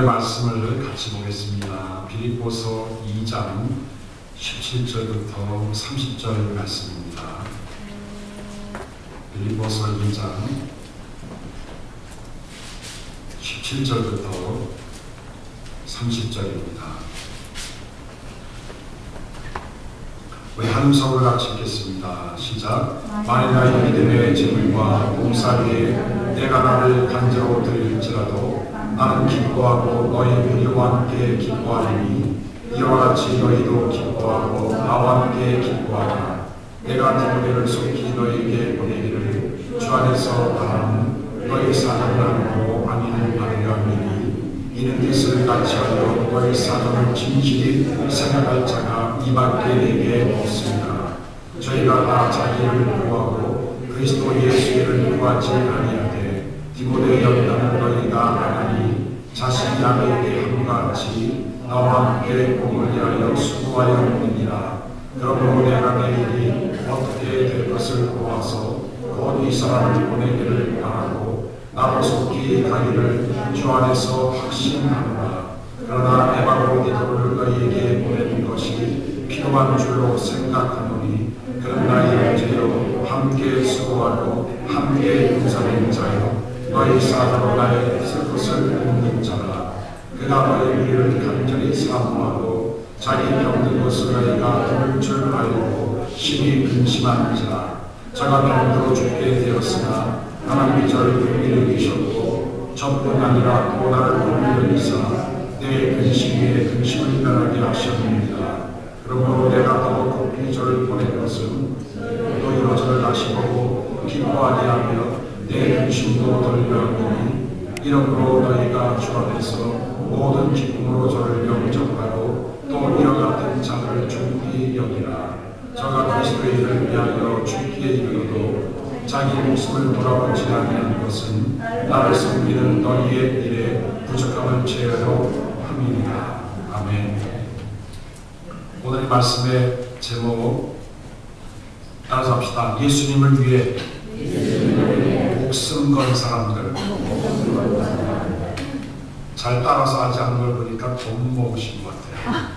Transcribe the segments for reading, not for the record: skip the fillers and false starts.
말씀을 같이 보겠습니다. 빌립보서 2장 17절부터 30절 말씀입니다. 빌립보서 2장 17절부터 30절입니다. 우리 한 소절 같이 읽겠습니다. 시작. 만일 이 믿음의 재물과 봉사비에 내가 나를 간절로 드릴지라도 나는 기뻐하고 너희 부류와 함께 기뻐하리니 이와 같이 너희도 기뻐하고 나와 함께 기뻐하라. 내가 디모데를 속히 너희에게 보내기를 주 안에서 바라는 너희 사정을 알고 안위를 받으려 함이니 이는 뜻을 같이 하여 너희 사정을 진실히 생각할 자가 이밖에 내게 없습니다. 저희가 다 자기를 구하고 그리스도 예수를 구하지 아니하되 디모데 여기는 너희가 알아니 자신이 아내에게 함과 같이 나와 함께 복을 위하여 수고하여 있느니라. 그러므로 내가 내일이 어떻게 될 것을 보아서 곧 이 사람을 보내기를 바라고 나도 속히 가기를 주 안에서 확신하노라. 그러나 에바브로디도를 너희에게 보내는 것이 필요한 줄로 생각하노니 그런 나의 형제여 함께 수고하고 함께 용서된 자여 너희 사도로 나의 쓸 것을 묻는 자라. 그가 너희 우리를 간절히 사모하고 자기 병든 것을 너희가 들을 줄 알고 심히 근심하는 자라. 저가 병들어 죽게 되었으나 하나님이 저를 긍휼히 여기셨고 저뿐 아니라 또 나를 긍휼히 여기사 내 근심 위에 근심을 변하게 하셨느니라. 그러므로 내가 더 급히 저를 보낸 것은 너희로 저를 다시 보고 기뻐하게 하며 내 근심도 덜려하니 이러므로 너희가 주 안에서 모든 기쁨으로 저를 영접하고 또 이와 같은 자들을 존귀히 여기라. 저가 그리스도의 일을 위하여 죽기에 이르러도 자기 목숨을 돌아보지 아니하는 것은 나를 섬기는 너희의 일에 부족함을 채하려 함이니라. 아멘. 오늘 말씀의 제목 따라서 합시다. 예수님을 위해 목숨 건 사람들. 잘 따라서 하지 않는 걸 보니까 돈 모으신 것 같아요.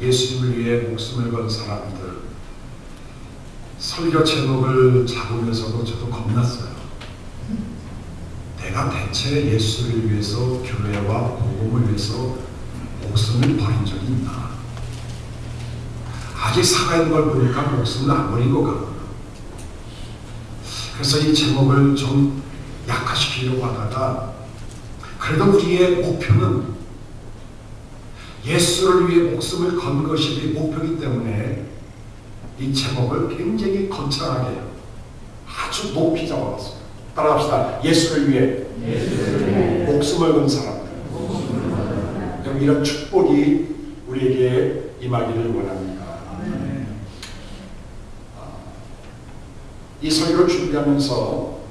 예수님을 위해 목숨을 건 사람들. 설교 제목을 잡으면서도 저도 겁났어요. 내가 대체 예수를 위해서 교회와 복음을 위해서 목숨을 버린 적이 있나? 아직 살아있는 걸 보니까 목숨을 안 버린 것 같구나. 그래서 이 제목을 좀 약화시키려고 하다가 그래도 우리의 목표는 예수를 위해 목숨을 건 것이 목표이기 때문에 이 제목을 굉장히 거창하게 아주 높이 잡아봤습니다. 따라합시다. 예수를 위해 목숨을 건 사람들. 여러분 이런 축복이 우리에게 임하기를 원합니다. 이 설교를 준비하면서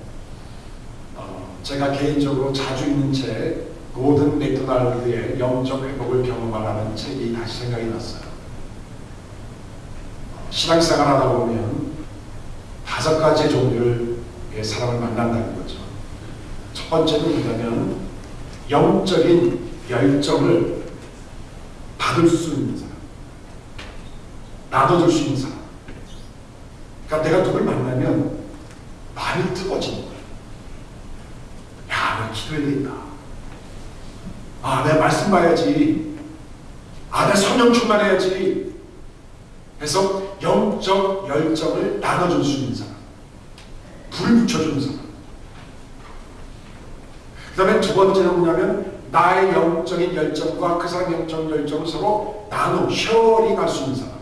제가 개인적으로 자주 읽는 책 고든 맥도날드의 영적 회복을 경험하라는 책이 다시 생각이 났어요. 신앙생활 하다 보면 5가지 종류의 사람을 만난다는 거죠. 첫 번째는 뭐냐면 영적인 열정을 받을 수 있는 사람, 나눠줄 수 있는 사람. 그러니까 내가 누굴 만나면 마음이 뜨거워지는 거예요. 야, 나 기도해야 되겠다. 아, 내가 말씀 봐야지. 아, 내가 성령 충만해야지. 그래서 영적 열정을 나눠줄 수 있는 사람, 불 붙여주는 사람. 그 다음에 두 번째는 뭐냐면 나의 영적인 열정과 그 사람의 영적 열정을 서로 나눠 쉐어링할 수 있는 사람.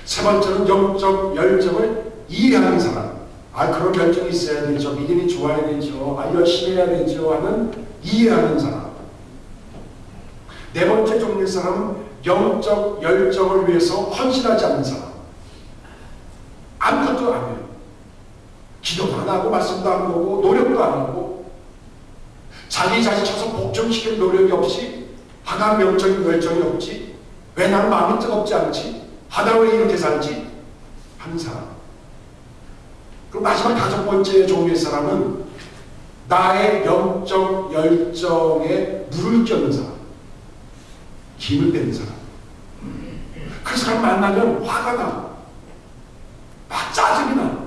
세 번째는 영적 열정을 이해하는 사람. 아, 그런 열정이 있어야 되죠. 믿음이 좋아야 되죠. 아, 열심히 해야 되죠. 하는 이해하는 사람. 네 번째 종류의 사람은 영적 열정을 위해서 헌신하지 않는 사람. 아무것도 안 해요. 기도도 안 하고 말씀도 안 보고 노력도 안 하고 자기 자신 쳐서 복종시킬 노력이 없이 하나님 영적인 열정이 없지. 왜 나는 마음이 뜨겁지 않지? 하나 왜 이렇게 살지? 하는 사람. 그리고 마지막 5번째 종류의 사람은 나의 영적 열정에 물을 껴는 사람, 김을 빼는 사람. 그 사람 만나면 화가 나. 막 짜증이 나.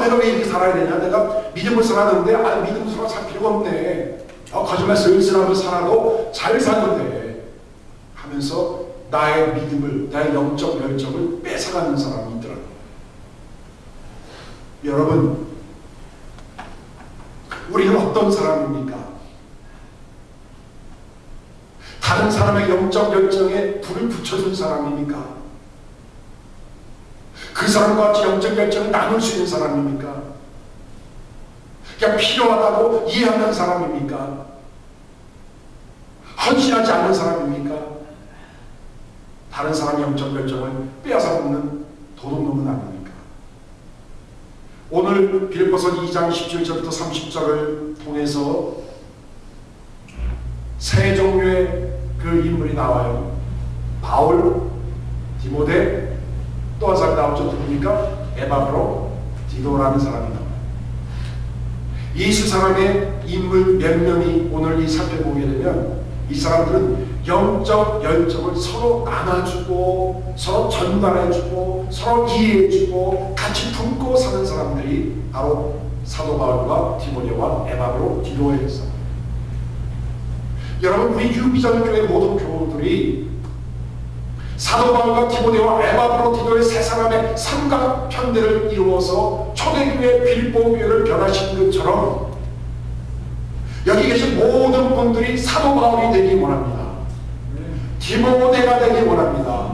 내가 왜 이렇게 살아야 되냐? 내가 믿음을 살았는데 믿음으로 살 필요가 없네. 거짓말 슬슬하면서 살아도 잘 사는데 하면서 나의 믿음을, 나의 영적 열정을 뺏어가는 사람이 있더라고요. 여러분, 우리는 어떤 사람입니까? 다른 사람의 영적 열정에 불을 붙여준 사람입니까? 그 사람과 같이 영적 열정을 나눌 수 있는 사람입니까? 그냥 필요하다고 이해하는 사람입니까? 헌신하지 않는 사람입니까? 다른 사람의 영적 열정을 빼앗아 먹는 도둑놈은 아닙니까? 오늘 빌립보서 2장 17절부터 30절을 통해서 세 종류의 그 인물이 나와요. 바울, 디모데, 또 한 사람이 나오죠. 누굽니까? 에바브로, 디도라는 사람이 나와요. 이 세 사람의 인물 몇 명이 오늘 이 살펴보게 되면 이 사람들은 영적 열정을 서로 나눠주고 서로 전달해주고 서로 이해해주고 같이 품고 사는 사람들이 바로 사도 바울과 디모데와 에바브로, 디도의 사람. 여러분, 우리 유비전 교회 모든 교우들이 사도 바울과 디모데와 에바브로, 디도의 세 사람의 삼각편대를 이루어서 초대교회 빌립보 교회를 변화시킨 것처럼 여기 계신 모든 분들이 사도 바울이 되기 원합니다. 디모데가 되길 원합니다.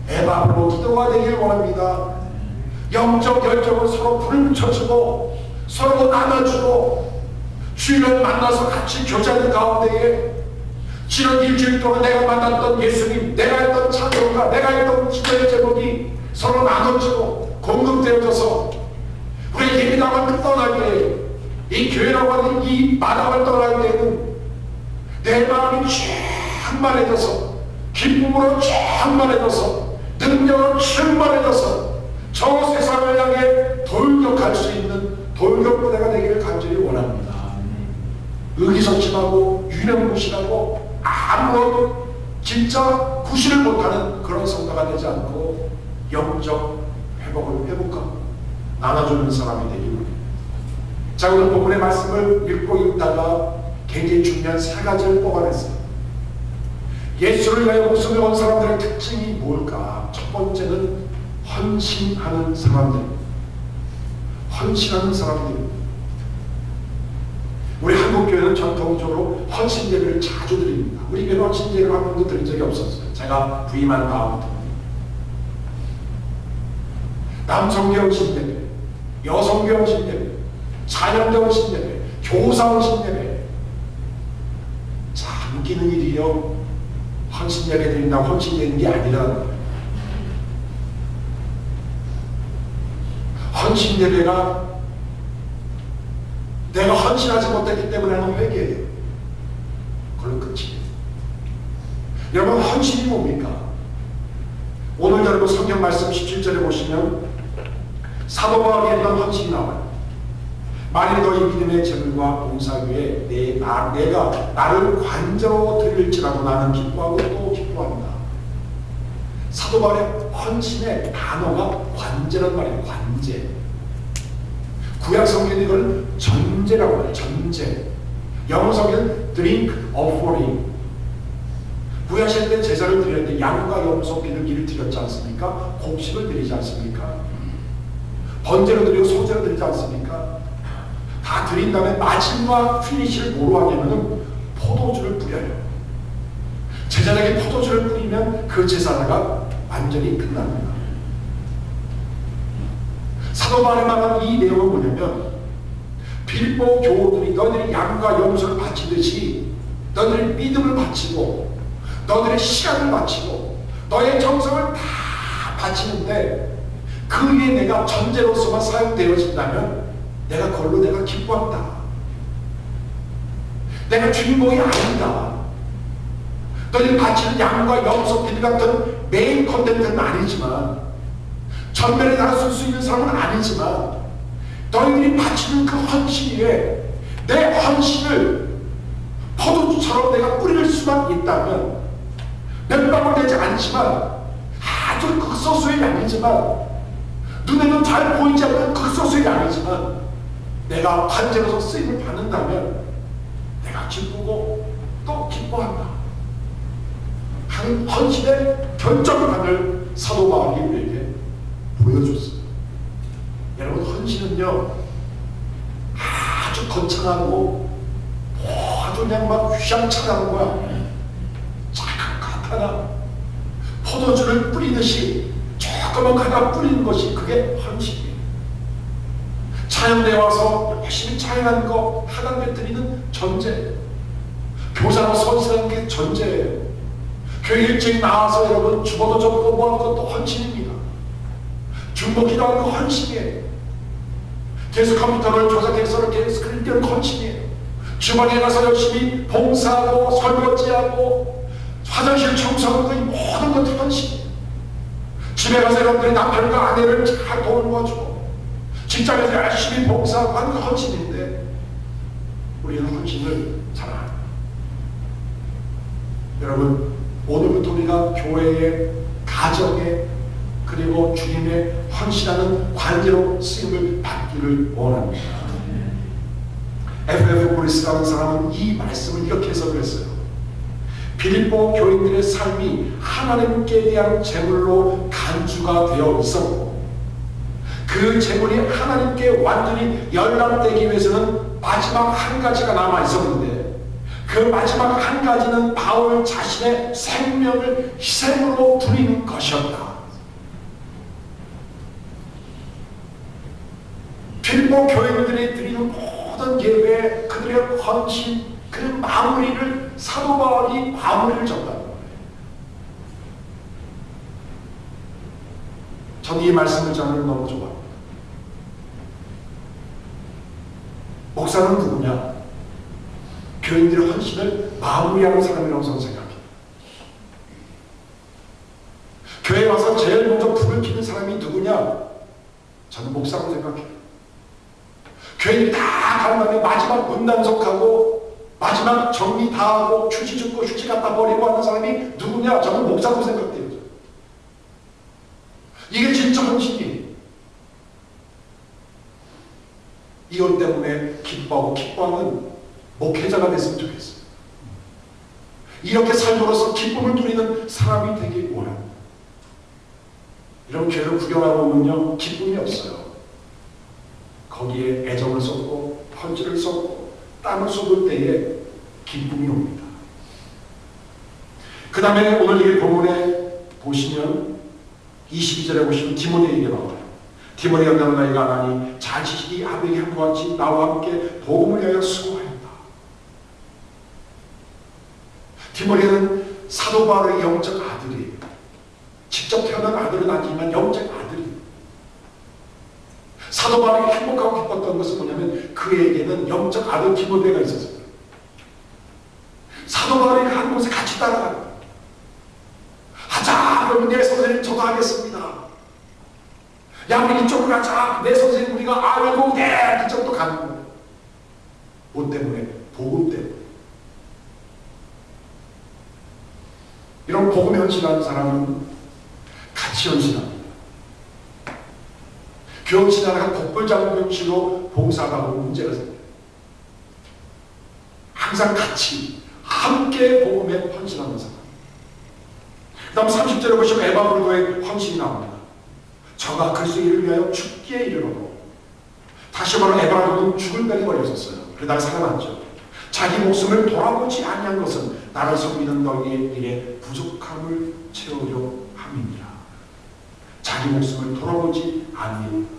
에바브로, 디도가 되길 원합니다. 영적 열정을 서로 불을 붙여주고 서로 나눠주고 주일을 만나서 같이 교제하는 가운데에 지난 일주일 동안 내가 만났던 예수님, 내가 했던 찬송가, 내가 했던 기도의 제목이 서로 나눠지고 공급되어져서 우리 예비당을 떠날 때, 이 교회라고 하는 이 마당을 떠날 때는 내 마음이 충만해져서 기쁨으로 충만해져서 능력으로 충만해져서 저 세상을 향해 돌격할 수 있는 돌격부대가 되기를 간절히 원합니다. 의기소침하고 유명무실하고 아무런 진짜 구실을 못하는 그런 성도가 되지 않고 영적 회복하고 나눠주는 사람이 되기 원합니다. 자, 오늘 본문의 말씀을 읽고 있다가 굉장히 중요한 세 가지를 뽑아냈어요. 예수를 위하여 목숨을 건 사람들의 특징이 뭘까? 첫 번째는 헌신하는 사람들. 헌신하는 사람들. 우리 한국교회는 전통적으로 헌신 예배를 자주 드립니다. 우리 교회는 헌신 예배를 한 번도 드린 적이 없었어요. 제가 부임한 다음부터. 남성교 헌신 예배, 여성교 헌신 예배, 자녀교 헌신 예배, 교사 헌신 예배. 참 웃기는 일이요. 헌신 예배 드린다고 헌신 되는 게 아니라는 거예요. 헌신 예배가 내가 헌신하지 못했기 때문에 하는 회개예요. 그걸로 끝이에요. 여러분, 헌신이 뭡니까? 오늘 여러분 성경 말씀 17절에 보시면 사도 바울이 했던 헌신이 나와요. 만일 너희 믿음의 제물과 봉사 위에 내가 나를 관저로 드릴지라도 나는 기뻐하고 또 기뻐한다. 사도 바울의 헌신의 단어가 관제란 말이에요. 관제. 구약 성경은 이걸 전제라고 해요. 전제. 영어 성경은 drink offering. 구약 시대 때 제사를 드렸는데 양과 염소 비둘기를 드렸지 않습니까? 곡식을 드리지 않습니까? 번제로 드리고 소제로 드리지 않습니까? 다 드린 다음에 마지막 피니시를 뭐로 하냐면은 포도주를 뿌려요. 제사장이 포도주를 뿌리면 그 제사가 완전히 끝납니다. 사도 바울이 말하는 이 내용은 뭐냐면 빌립보 교우들이 너희들이 양과 염소를 바치듯이 너희들이 믿음을 바치고 너희들의 시간을 바치고 너의 정성을 다 바치는데 그 위에 내가 전제로서만 사용되어진다면 내가 그걸로 내가 기뻐한다. 내가 주인공이 아니다. 너희들이 바치는 양과 염소 비둘기 같은 메인 컨텐츠는 아니지만 전면에 나설 수 있는 사람은 아니지만 너희들이 바치는 그 헌신 위에 내 헌신을 포도주처럼 내가 뿌릴 수만 있다면, 몇 방울 되지 않지만 아주 극소수의 양이지만, 눈에는 잘 보이지 않는 극소수의 양이지만 내가 관제로서 쓰임을 받는다면 내가 기쁘고 또 기뻐한다 하는 헌신의 결정판을 사도 바울이 우리에게 보여줬어요. 여러분, 헌신은요 아주 거창하고 아주 그냥 막 휘황찬란한 거야. 작은 것 하나 포도주를 뿌리듯이 조금만 갖다 뿌리는 것이 그게 헌신이에요. 차영대에 와서 열심히 차영하는 거 하단 드리는 전제, 교사로 선실하는 게 전제예요. 교회 일찍 나와서 여러분 주보도 적고 뭐하는 것도 헌신입니다. 중보기도 하는 거 헌신이에요. 계속 컴퓨터를 조작해서 계속 그리는 거 헌신이에요. 주방에 가서 열심히 봉사하고 설거지하고 화장실 청소하고 이 모든 것도 헌신이에요. 집에 가서 여러분들이 남편과 아내를 잘 도와주고 직장에서 열심히 봉사하고 하는 게 헌신인데, 우리는 헌신을 잘 안 합니다. 여러분, 오늘부터 우리가 교회에, 가정에, 그리고 주님의 헌신하는 관계로 쓰임을 받기를 원합니다. F.F. 브리스라는 사람은 이 말씀을 이렇게 해석을 했어요. 빌립보 교인들의 삶이 하나님께 대한 제물로 간주가 되어 있었고, 그 제물이 하나님께 완전히 연락되기 위해서는 마지막 한 가지가 남아 있었는데, 그 마지막 한 가지는 바울 자신의 생명을 희생으로 드리는 것이었다. 빌립보 교인들이 드리는 모든 예배, 그들의 헌신, 그 마무리를 사도 바울이 마무리를 졌다는 거예요. 전 이 말씀을 저는 너무 좋아합니다. 목사는 누구냐? 교인들의 헌신을 마무리하는 사람이라고 저는 생각해요. 교회에 와서 제일 먼저 불을 켜는 사람이 누구냐? 저는 목사라고 생각해요. 교인들이 다 간 다음에 마지막 문단속하고 마지막 정리 다 하고 휴지 줍고 휴지 갖다 버리고 하는 사람이 누구냐? 저는 목사라고 생각해요. 이게 진짜 헌신이에요. 이것 때문에 기뻐하고 기뻐하는 목회자가 됐으면 좋겠어요. 이렇게 삶으로써 기쁨을 누리는 사람이 되길 원합니다. 이런 교회를 구경하고 오면요, 기쁨이 없어요. 거기에 애정을 쏟고 헌신을 쏟고 땀을 쏟을 때에 기쁨이 옵니다. 그 다음에 오늘 이 본문에 보시면 22절에 보시면 디모데에게 나와요. 디모데가 너는 나이가 나니 잘 지식이 아벨이 함과 같이 나와 함께 복음을 위하여 수고하였다. 디모데는 사도 바울의 영적 아들이에요. 직접 태어난 아들은 아니지만 영적 아들이에요. 사도 바울이 행복하고 기뻤던 것은 뭐냐면 그에게는 영적 아들 디모데가 있었어요. 사도 바울이 한 곳에 같이 따라가는 거예요. 하자 그러면 내 선생님 저도 하겠습니다. 야 우리 이쪽으로 가자. 내 선생님 우리가 알고 그쪽도 가는 거예요. 뭐 때문에? 복음 때문에. 이런 복음 헌신하는 사람은 같이 헌신합니다. 교회 지나다가 독불장군 형식으로 봉사하고 문제가 생겨요. 항상 같이 함께 복음에 헌신하는 사람. 그 다음 30절에 보시면 에바브로도의 헌신이 나옵니다. 저가 그리스도 이를 위하여 죽기에 이르러도, 다시 말하면 에바브로도는 죽을 병에 걸렸었어요. 그러다가 살아났죠. 자기 목숨을 돌아보지 아니한 것은 나를 섬기는 너희의 일에 부족함을 채우려 함이니라. 자기 목숨을 돌아보지 아니했다.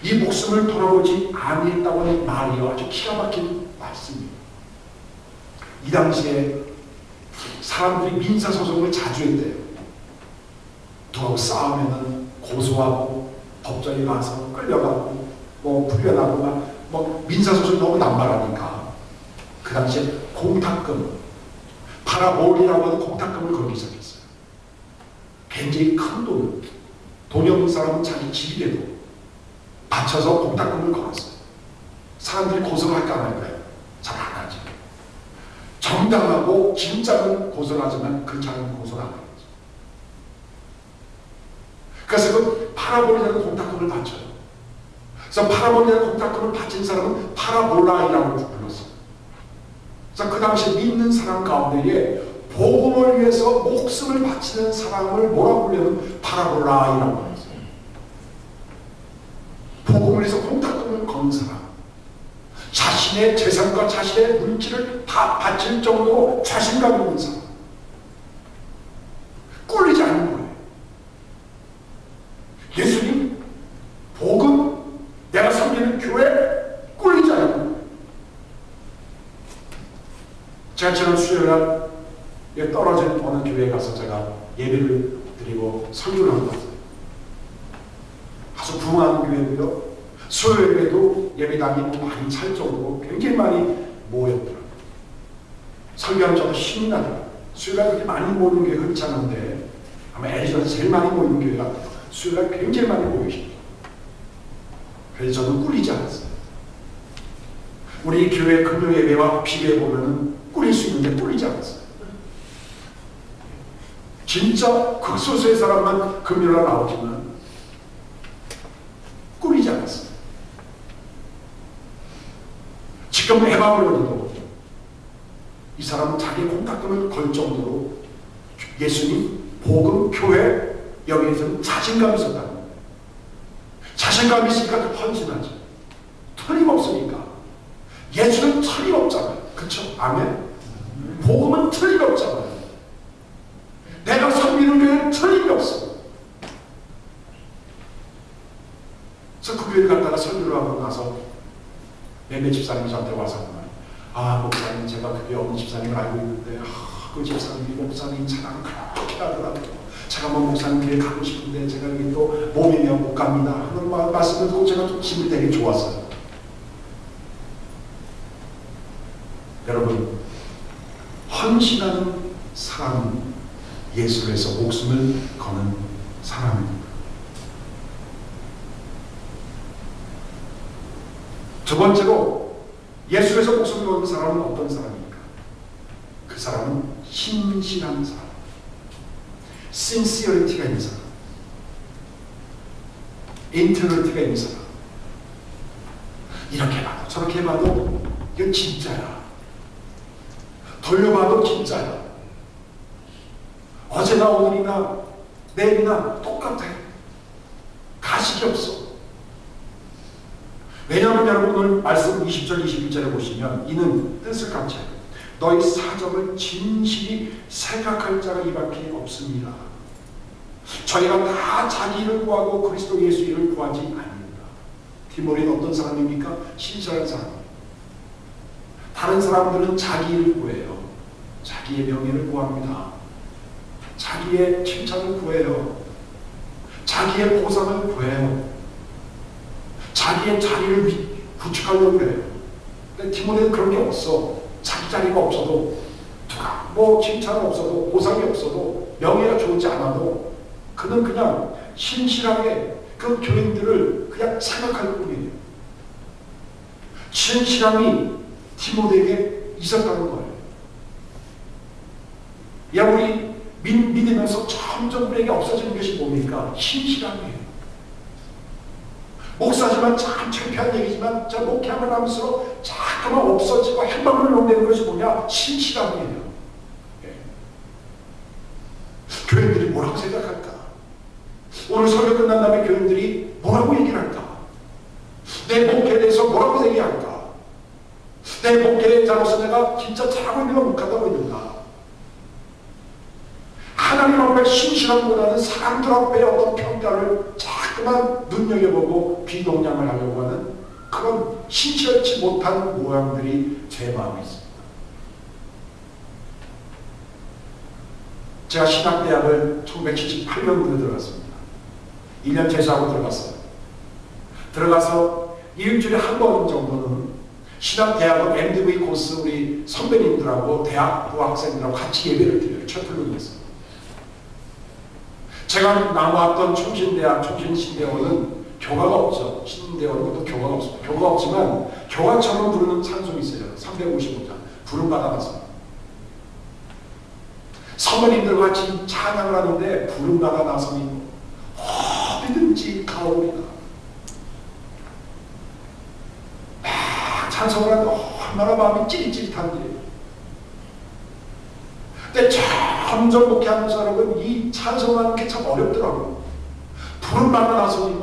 이 목숨을 돌아보지 아니했다고 하는 말이 아주 기가 막힌 말씀입니다. 이 당시에 사람들이 민사소송을 자주 했대요. 누구하고 싸우면은 고소하고 법정에 가서 끌려가고 뭐 풀려나고 뭐 민사소송이 너무 남발하니까 그 당시에 공탁금, 파라볼이라고 하는 공탁금을 걸기 시작했어요. 굉장히 큰 돈이 없는 사람은 자기 집이라도 받쳐서 공탁금을 걸었어요. 사람들이 고소를 할까 안 할까요? 잘 안 하죠. 정당하고 진짜는 고소를 하지만 그 차는 고소를 안 하죠. 그래서 그 파라볼이라는 공탁금을 바쳐요. 그래서 파라볼이라는 공탁금을 바친 사람은 파라볼라이라고 불렀어요. 그래서 그 당시 믿는 사람 가운데에 복음을 위해서 목숨을 바치는 사람을 뭐라고 불리면 파라볼라이라고 불렀어요. 복음을 위해서 공탁금을 건 사람, 자신의 재산과 자신의 물질을 다 바칠 정도로 자신감 있는 사람, 꿀리지 않는 거예요. 예수님, 복음, 내가 섬기는 교회 꿀리지 않는 거예요. 제가 지난 수요일날 떨어진 어느 교회에 가서 제가 예배를 드리고 설교를 하고 왔어요. 아주 부흥하는 교회고요. 수요일에도 예배당이 많이 찰 정도로 굉장히 많이 모였더라고요. 설교하면 저도 힘이 나더라고요. 수요일날 그렇게 많이 모이는 교회가 흔치 않은데 아마 애리조나에서 제일 많이 모이는 교회가 수요일날 굉장히 많이 모이십니다. 그래서 저는 꿀리지 않았어요. 우리 교회 금요 예배와 비교해 보면은 꿀릴 수 있는데 꿀리지 않았어요. 진짜 극소수의 사람만 금요일날 나오지만 꿀리지 않았어요. 지금 에바브로니도 이 사람은 자기 공탁금을 걸 정도로 예수님, 복음, 교회 여기에서는 자신감이 있었다는 거예요. 자신감이 있으니까 헌신하죠. 틀림없으니까. 예수는 틀림없잖아요. 그쵸? 아멘? 복음은 틀림없잖아요. 내가 섬기는 교회는 틀림이 없어. 그래서 그 교회를 갔다가 설교를 하고 나서 몇몇 집사님이 저한테 와서 목사님, 제가 그게 어느 집사님을 알고 있는데 그 집사님이 목사님 자랑을 그렇게 하더라고요. 제가 목사님 교회 가고 싶은데 제가 여기 또 몸이면 못 갑니다 하는 말씀을 듣고 제가 좀 기분이 되게 좋았어요. 여러분, 헌신하는 사람은 예수를 위해서 목숨을 거는 사람입니다. 두 번째로 예수를 위해서 목숨을 거는 사람은 어떤 사람입니까? 그 사람은 신실한 사람, sincerity가 있는 사람, integrity가 있는 사람. 이렇게 봐도 저렇게 봐도 이건 진짜야. 돌려봐도 진짜야. 어제나 오늘이나 내일이나 똑같아. 가식이 없어. 왜냐하면 여러분 오늘 말씀 20절 21절에 보시면 이는 뜻을 같이 너희 사정을 진실이 생각할 자가 이밖에 없습니다. 저희가 다 자기 일을 구하고 그리스도 예수 일을 구하지 않습니다. 디모데는 어떤 사람입니까? 신실한 사람입니다. 다른 사람들은 자기 일을 구해요. 자기의 명예를 구합니다. 자기의 칭찬을 구해요. 자기의 보상을 구해요. 자기의 자리를 구축하려고 해요. 근데 디모데는 그런 게 없어. 자기 자리가 없어도, 누가 칭찬이 없어도, 보상이 없어도, 명예가 좋지 않아도 그는 그냥 신실하게 그 교인들을 그냥 생각할 뿐이에요. 신실함이 디모데에게 있었다는 거예요. 야, 우리 믿으면서 점점 우리에게 없어지는 것이 뭡니까? 신실함이에요. 목사지만 참 창피한 얘기지만 저 목회하면 하면서 자꾸만 없어지고 행방을 놓는 것이 뭐냐? 신실함이에요. 예. 교인들이 뭐라고 생각할까? 오늘 설교 끝난 다음에 교인들이 뭐라고 얘기를 할까? 내 목회에 대해서 뭐라고 얘기할까? 내 목회자로서 내가 진짜 잘하고 있는가 못하고 있는가? 하나님 앞에 신실함보다는 사람들 앞에 어떤 평가를 자꾸만 눈여겨보고 비동냥을 하려고 하는 그런 신실치 못한 모양들이 제 마음에 있습니다. 제가 신학대학을 1978년도에 들어갔습니다. 1년 재수하고 들어갔어요. 들어가서 일주일에 한 번 정도는 신학대학은 MDV 코스 우리 선배님들하고 대학 부학생들하고 같이 예배를 드려요. 채플론에서. 제가 나왔던 총신대학, 총신신대원은 교가가 없죠. 신대원도 교가가 없습니다. 교가가 없지만 교가처럼 부르는 찬송이 있어요. 355장 부름 받아봤습니다. 성도님들과 같이 찬양을 하는데 부름 받아 나서니 어디든지 가오리다. 찬송을 하는데 얼마나 마음이 찌릿찌릿한지. 근데 점점 목회하면서 여러분 이 찬송하는 게 참 어렵더라고요. 부름 받아 나서니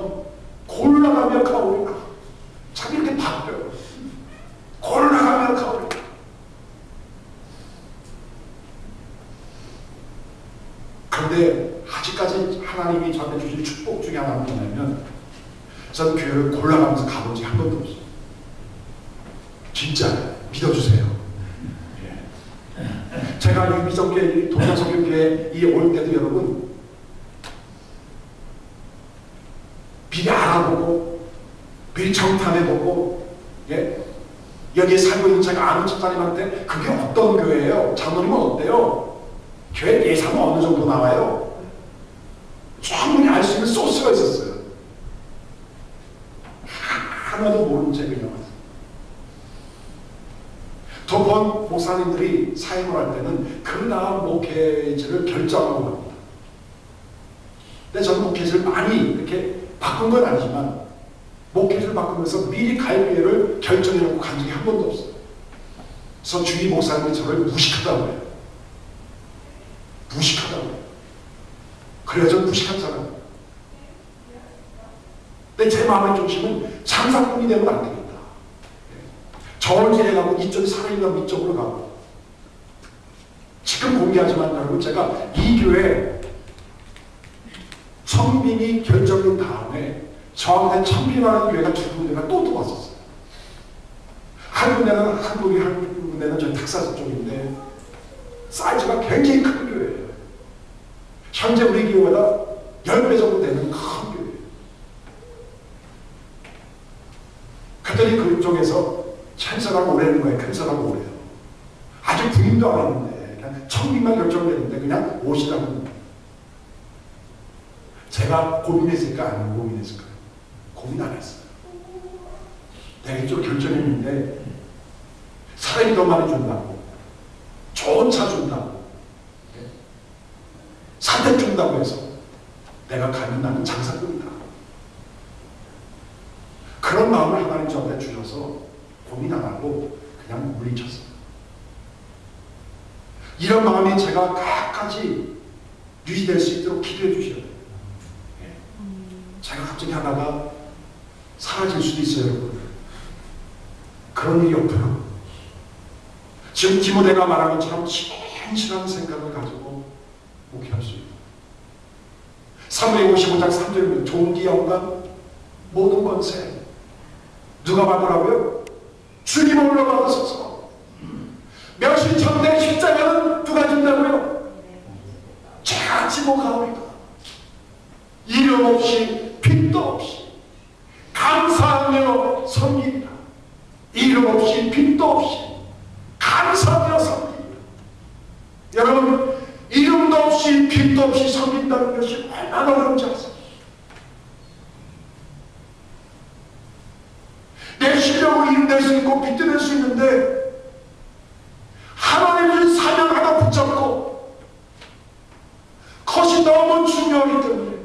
골라가며 가오리다. 참 이렇게 바뀌어요. 골라가며 가오리다. 그런데 아직까지 하나님이 저한테 주신 축복 중에 하나는 뭐냐면 저는 교회를 골라가면서 가본 적이 한 번도 없어요. 진짜 믿어주세요. 예. 제가 유비성교회 동양성교회에 올 때도 여러분 미리 알아보고 미리 정탐해보고 예? 여기에 살고 있는 제가 아는 집사님한테 그게 어떤 교회예요? 장로님은 어때요? 교회 예산은 어느 정도 나와요? 충분히 알 수 있는 소스가 있었어요. 하나도 모르는 채 그냥 왔어요. 두 번 목사님들이 사임을 할 때는 그 다음 목회지를 결정하고 합니다. 근데 저는 목회지를 많이 이렇게 바꾼 건 아니지만 목회지를 바꾸면서 미리 갈 기회를 결정해놓고 간 적이 한 번도 없어요. 그래서 주위 목사님이 저를 무식하다고 해요. 무식하다고 해요. 그래서 저는 무식한 사람. 근데 제 마음의 중심은 장사꾼이 되면 안 되겠다. 저를 지내가고 이쪽이 살아있는 이쪽으로 가고. 지금 공개하지만 여러분 제가 이 교회 청빙이 결정된 다음에 저한테 청빙하는 교회가 두 군데가 또 왔었어요. 한 군데는 한국이, 한 군데는 저희 텍사스 쪽인데 사이즈가 굉장히 큰 교회예요. 현재 우리 교회보다 10배 정도 되는 큰 교회예요. 그랬더니 그쪽에서 천사라고 오래는 거예요. 큰 사라고 오래요. 아직 부임도 안 했는데 그냥 청빙만 결정됐는데 그냥 오시라고. 제가 고민했을까 안 고민했을까? 고민 안 했어요. 내가 이쪽 결정했는데 사람이 더 많이 준다고, 좋은 차 준다고, 사택 준다고 해서 내가 가면 나는 장사꾼이다. 그런 마음을 하나님 저한테 주셔서 고민 안 하고 그냥 물리쳤어요. 이런 마음이 제가 끝까지 유지될 수 있도록 기도해 주셔야 돼요. 제가 갑자기 하다가 사라질 수도 있어요, 여러분. 그런 일이 없어요. 지금 디모데가 말한 것처럼 진실한 생각을 가지고 목회할 수 있다. 사무엘 55장 3절에 종기 영광 모든 권세 누가 받으라고요? 주님으로 받으소서. 멸시천대 십자가는 누가 준다고요? 제가 지고 가오리다. 이름 없이 빚도 없이 감사하며 섬기리라. 이름 없이 빚도 없이 감사하며 섬기리라. 여러분 이름도 없이 빚도 없이 섬긴다는 것이 얼마나 어려운지 아세요? 내 실력으로 이름 낼 수 있고 빚도 낼 수 있는데 하나님의 사명 하나 붙잡고 그것이 너무 중요하기 때문에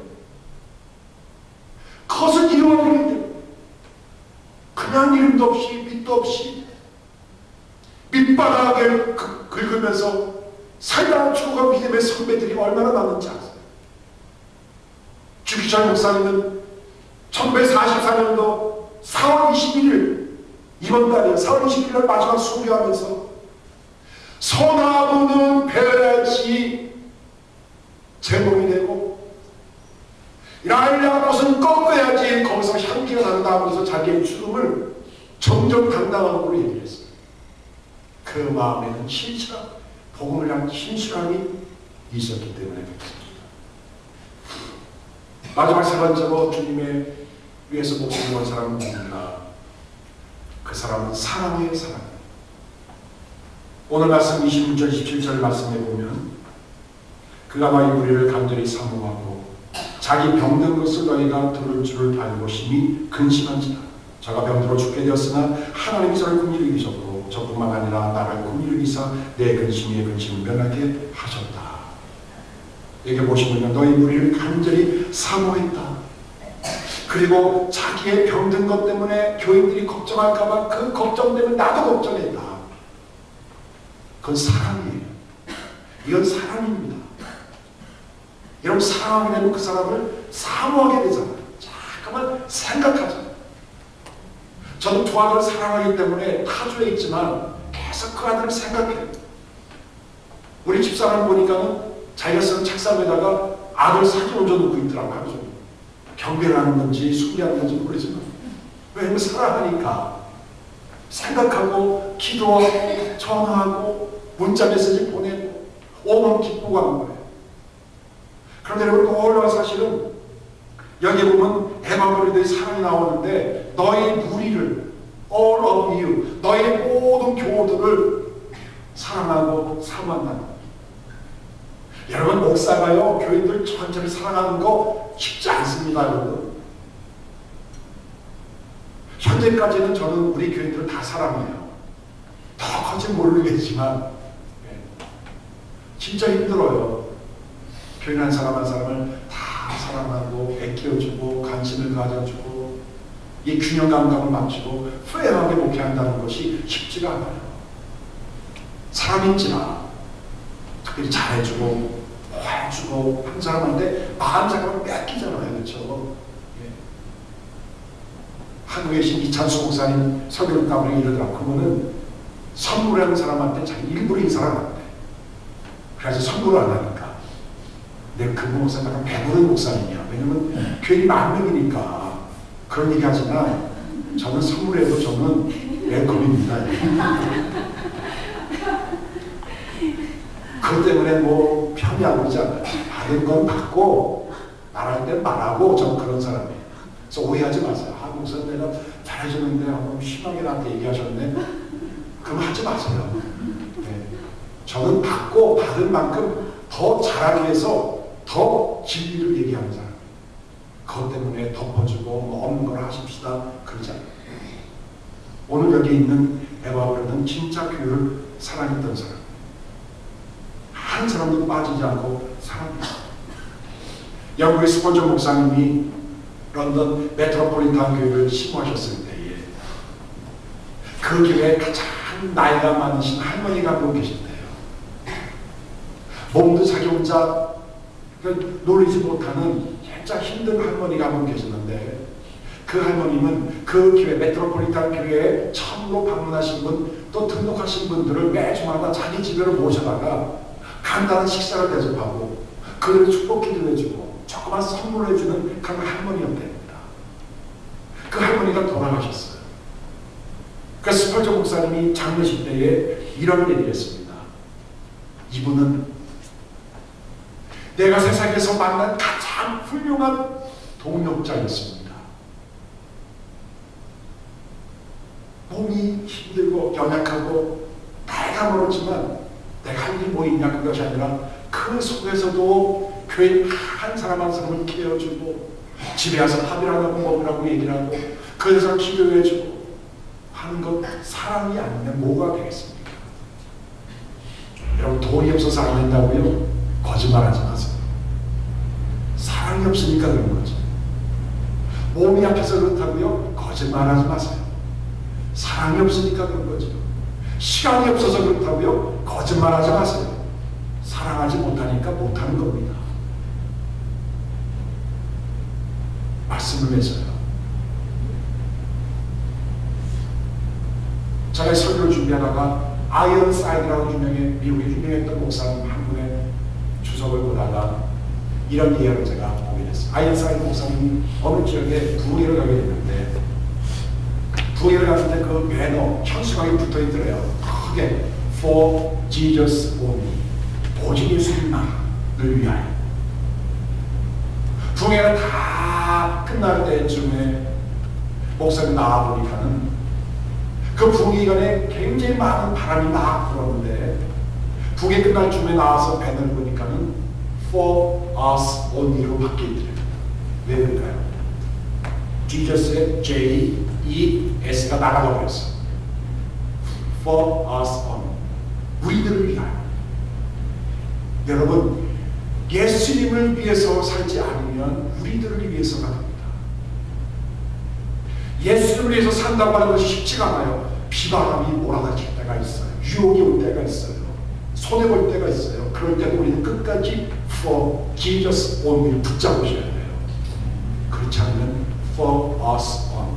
그것은 잃어버리기 때문에 그냥 이름도 없이 빚도 없이 밑바닥을 긁으면서 살다 죽어간 믿음의 선배들이 얼마나 많은지 아세요? 주기철 목사님은 1944년도 4월 21일 이번 달에 4월 21일 마지막 수교하면서 소나무는 벼야지 제목이 되고 라일락 옷은 꺾어야지 거기서 향기가 난다 하면서 자기의 죽음을 정정당당함으로 얘기를 했어요. 그 마음에는 신실한 복음을 향한 신실함이 있었기 때문에 그렇습니다. 마지막 세 번째로 주님의 위해서 목숨을 사람은 누구인가? 그 사람은 사랑의 사람입니다. 오늘 말씀 26절 27절 말씀에 보면 그가 너희 우리를 간절히 사모하고 자기 병든 것을 너희가 들을 줄을 알고 심히 근심한지라. 저가 병들어 죽게 되었으나 하나님이 저를 긍휼히 여기셨고 저뿐만 아니라 나를 긍휼히 여기사 내 근심의 근심을 면하게 하셨다. 여기 보시면 너희 무리를 간절히 사모했다. 그리고 자기의 병든 것 때문에 교인들이 걱정할까봐 그 걱정 때문에 나도 걱정했다. 그건 사랑이에요. 이건 사랑입니다. 여러분, 사랑하게 되면 그 사람을 사모하게 되잖아요. 잠깐만 생각하잖아요. 저는 두 아들을 사랑하기 때문에 타주에 있지만 계속 그 아들을 생각해요. 우리 집사람 보니까는 자기가 쓰는 책상에다가 아들 사진 얹어놓고 있더라고요. 하루 종일. 경배를 하는 건지 숭배하는 건지 모르지만, 왜냐면 사랑하니까 생각하고 기도하고 전화하고 문자 메시지 보내고 오만 기쁘고 하는 거예요. 그런데 여러분, 놀라운 사실은 여기 보면 에바브리드의 사랑이 나오는데 너희 무리를, all of you, 너희 모든 교우들을 사랑하고 사모한다는 거예요. 여러분, 목사가요 교인들 천천히 사랑하는 거 쉽지 않습니다. 여러분, 현재까지는 저는 우리 교인들을 다 사랑해요. 더 커지 모르겠지만 진짜 힘들어요. 교인 한 사람 한 사람을 다 사랑하고 애껴주고 관심을 가져주고 이 균형 감각을 맞추고 후회하게 목회한다는 것이 쉽지가 않아요. 사람인지라 특별히 잘해주고 해주고 한 사람한테 마음 사람을 뺏기잖아요. 그렇죠? 예. 한국에 계신 이찬수 목사님 설교 가운데 이러더라고요. 그거는 선물하는 사람한테 자기 일부러 인사를 안 한대. 그래서 선물을 안 하니까. 근데 그 목사님 약간 배부른 목사님이야. 왜냐면 괜히 만명이니까 그런 얘기 하지만 저는 선물해도 저는 웰컴입니다. 그것 때문에 뭐 편의하고 그러지 않아요. 받은 건 받고 말할 땐 말하고 저는 그런 사람이에요. 그래서 오해하지 마세요. 아, 목사님 내가 잘해줬는데 너무 심하게 나한테 얘기하셨네. 그럼 하지 마세요. 네. 저는 받고 받은 만큼 더 잘하기 위해서 더 진리를 얘기하는 사람. 그것 때문에 덮어주고 뭐 없는 걸 하십시다 그러지 않아요. 오늘 여기 있는 에바브리드는 진짜 교회를 사랑했던 사람. 한 사람도 빠지지 않고 사랑했어요. 영국의 스폰저 목사님이 런던 메트로폴리탄 교회를 심호하셨을 때에 그 교회에 가장 나이가 많으신 할머니가 한 분 계신데요. 몸도 자기 혼자 놀리지 못하는 진짜 힘든 할머니가 한 분 계셨는데 그 할머님은 그 교회 메트로폴리탄 교회에 처음으로 방문하신 분 또 등록하신 분들을 매주마다 자기 집으로 모셔다가 간단한 식사를 대접하고 그들을 축복기도 해주고 조그만 선물을 해주는 그런 할머니였답니다. 그 할머니가 돌아가셨어요. 그래서 스펄저 목사님이 장례식 때에 이런 얘기를 했습니다. 이분은 내가 세상에서 만난 가장 훌륭한 동력자였습니다. 몸이 힘들고 연약하고 나이가 멀었지만 내가 할 일이 뭐 있냐 그것이 아니라 그 속에서도 교인 한 사람 한 사람을 깨워주고 집에 와서 밥이라고 먹으라고 얘기를 하고 그래서 기도해주고 하는 것 사랑이 아니면 뭐가 되겠습니까? 여러분, 돈이 없어서 안 된다고요? 거짓말하지 마세요. 사랑이 없으니까 그런 거죠. 몸이 아파서 그렇다고요? 거짓말하지 마세요. 사랑이 없으니까 그런 거죠. 시간이 없어서 그렇다고요? 거짓말하지 마세요. 사랑하지 못하니까 못하는 겁니다. 말씀을 위해서요. 제가 설교를 준비하다가 아이언사이드라고 미국에 유명했던 목사님 한 분의 주석을 보다가 이런 이야기를 제가 보게 됐어요. 아이언사이드 목사님이 어느 지역에 부흥회를 가게 됐는데 부흥회를 갔는데 그 배너 현수막이 붙어있더래요. 크게 For Jesus only, 오직 예수님만을 위하여. 부흥회가 다 끝날 때쯤에 목사님 나와보니까는 그 부흥회관에 굉장히 많은 바람이 막 불었는데 부흥회 끝날 쯤에 나와서 배너를 보니까는 For us only로 바뀌어있더래요. 왜 그럴까요? 지저스의 J, E, S가 나가져 버렸어. For us only. 우리들을 위하여. 여러분, 예수님을 위해서 살지 않으면 우리들을 위해서가 됩니다. 예수님을 위해서 산다고 하는 것이 쉽지가 않아요. 비바람이 몰아닥칠 때가 있어요. 유혹이 올 때가 있어요. 손해볼 때가 있어요. 그럴 때도 우리는 끝까지 For Jesus only 붙잡으셔야 돼요. 그렇지 않으면 For us only.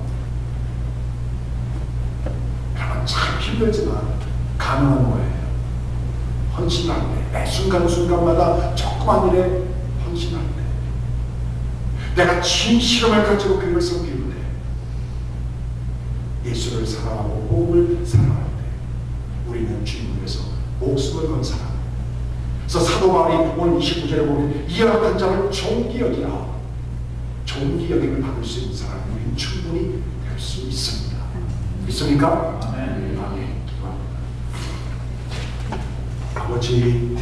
여러분, 참 힘들지만 가능한 거예요. 헌신할 때, 매 순간순간마다 조그만 일에 헌신할 때, 내가 진실함을 가지고 교회를 섬길 때, 예수를 사랑하고 복음을 사랑할 때, 우리는 주님을 위해서 목숨을 건 사람. 그래서 사도 바울이 오늘 29절에 보면 이 열악한 자를 존귀 여기라. 존귀 여김을 받을 수 있는 사람은 우리는 충분히 될 수 있습니다. 믿습니까? 아멘. 기도합니다. 아버지,